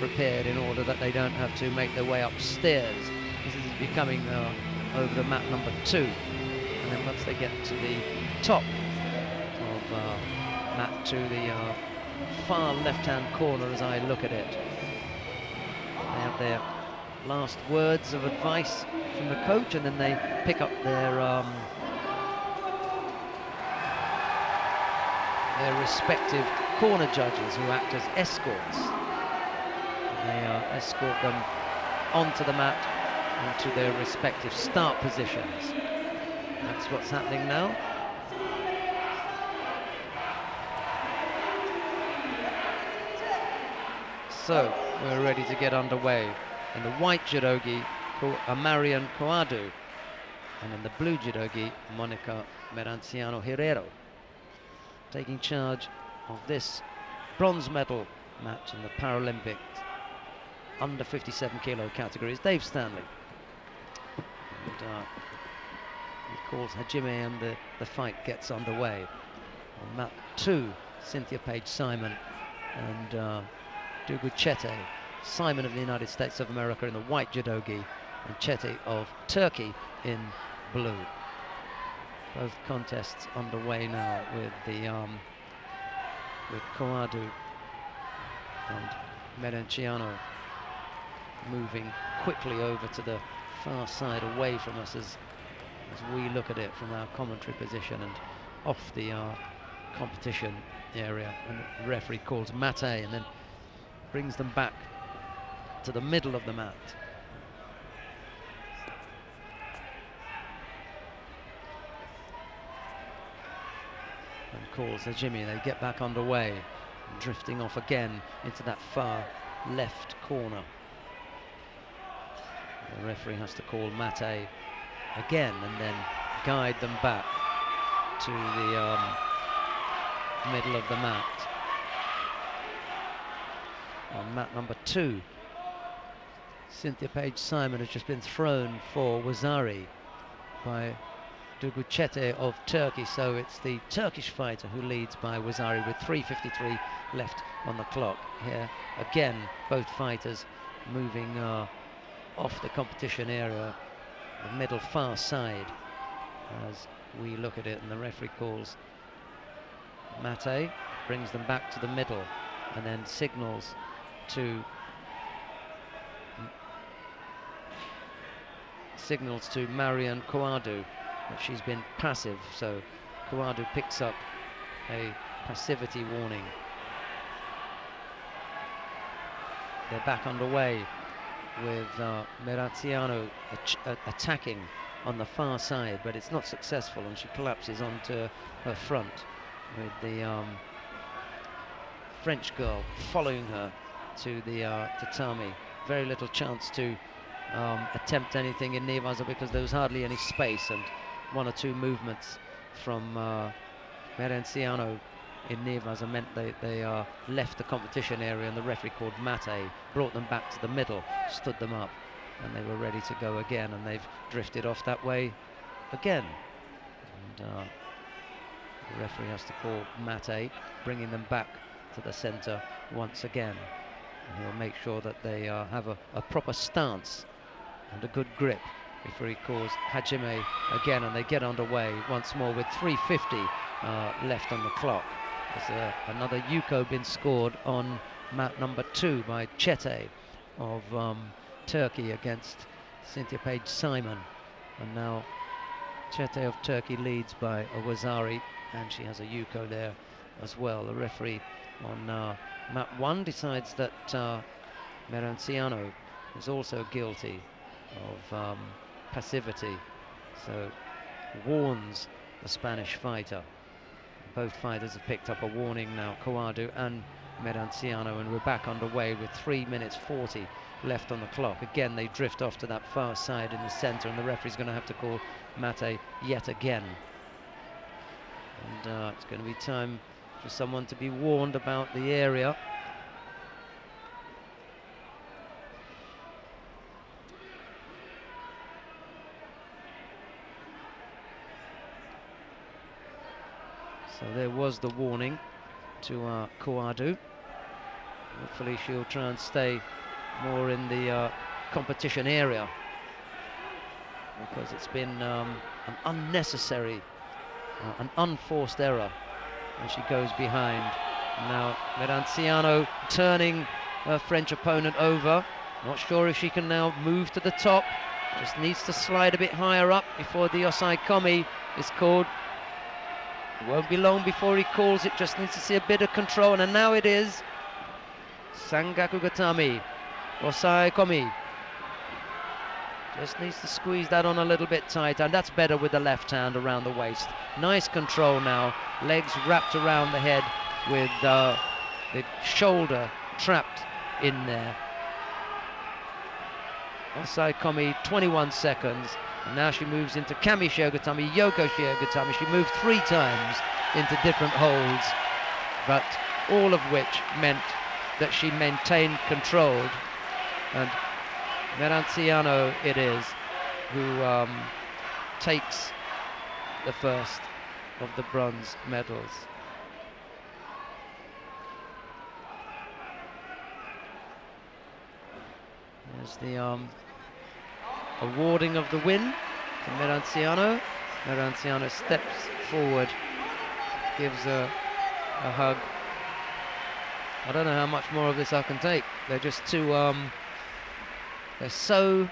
prepared in order that they don't have to make their way upstairs. This is becoming over the mat number 2. And then once they get to the top of mat 2, the far left-hand corner as I look at it, they have their last words of advice from the coach, and then they pick up their respective corner judges who act as escorts. And they escort them onto the mat and to their respective start positions. That's what's happening now. So we're ready to get underway. In the white judogi, Marian COADOU, and in the blue judogi, Monica MERENCIANO HERRERO. Taking charge of this bronze medal match in the Paralympic under 57 kilo categories, Dave Stanley. And he calls Hajime, and the fight gets underway. On mat 2, Cynthia Page-Simon and Dugu Chete. Simon of the United States of America in the white judogi, and Chete of Turkey in blue. Both contests underway now with the with COADOU and MERENCIANO moving quickly over to the far side away from us as we look at it from our commentary position and off the competition area. And the referee calls mate and then brings them back to the middle of the mat. And calls Hajime. They get back underway, drifting off again into that far left corner. The referee has to call mate again and then guide them back to the middle of the mat. On mat number 2, Cynthia Page-Simon has just been thrown for Wazari by Dugu Chete of Turkey, so it's the Turkish fighter who leads by Wazari with 3:53 left on the clock. Here again, both fighters moving off the competition area, the middle far side, as we look at it, and the referee calls mate, brings them back to the middle, and then signals to Marian COADOU that she's been passive, so COADOU picks up a passivity warning. They're back underway with MERENCIANO attacking on the far side, but it's not successful, and she collapses onto her front with the French girl following her to the tatami. Very little chance to attempt anything in Nevaza because there was hardly any space, and 1 or 2 movements from MERENCIANO in Nevaza meant they left the competition area, and the referee called mate, brought them back to the middle, stood them up, and they were ready to go again, and they've drifted off that way again. And the referee has to call mate, bringing them back to the center once again. And he'll make sure that they have a proper stance and a good grip before he calls Hajime again, and they get underway once more with 3:50 left on the clock. There's another yuko been scored on mat number 2 by Chete of Turkey against Cynthia Page-Simon, and now Chete of Turkey leads by Wazari, and she has a yuko there as well. The referee on mat 1 decides that MERENCIANO is also guilty of passivity, so warns the Spanish fighter. Both fighters have picked up a warning now, COADOU and MERENCIANO, and we're back underway with 3:40 left on the clock. Again, they drift off to that far side in the center, and the referee's going to have to call mate yet again. And it's going to be time for someone to be warned about the area. So there was the warning to COADOU. Hopefully she'll try and stay more in the competition area, because it's been an unnecessary, an unforced error when she goes behind. Now MERENCIANO turning her French opponent over. Not sure if she can now move to the top. Just needs to slide a bit higher up before the Osai Komi is called. It won't be long before he calls it. Just needs to see a bit of control, and now it is. Sangaku Gatami, Osai Komi. Just needs to squeeze that on a little bit tighter, and that's better with the left hand around the waist. Nice control now. Legs wrapped around the head with the shoulder trapped in there. Osai Komi, 21 seconds. And now she moves into Kami Shiogatami, Yoko Shiogatami. She moved 3 times into different holds, but all of which meant that she maintained control. And MERENCIANO it is who takes the first of the bronze medals. There's the awarding of the win to MERENCIANO. MERENCIANO steps forward, gives a hug. I don't know how much more of this I can take. They're just too they're so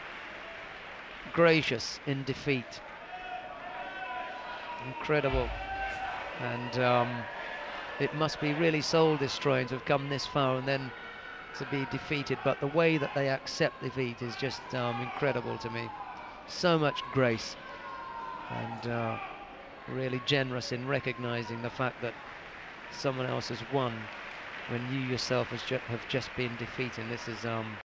gracious in defeat. Incredible. And it must be really soul destroying to have come this far and then to be defeated, but the way that they accept defeat is just incredible to me. So much grace, and really generous in recognizing the fact that someone else has won when you yourself have just been defeated. This is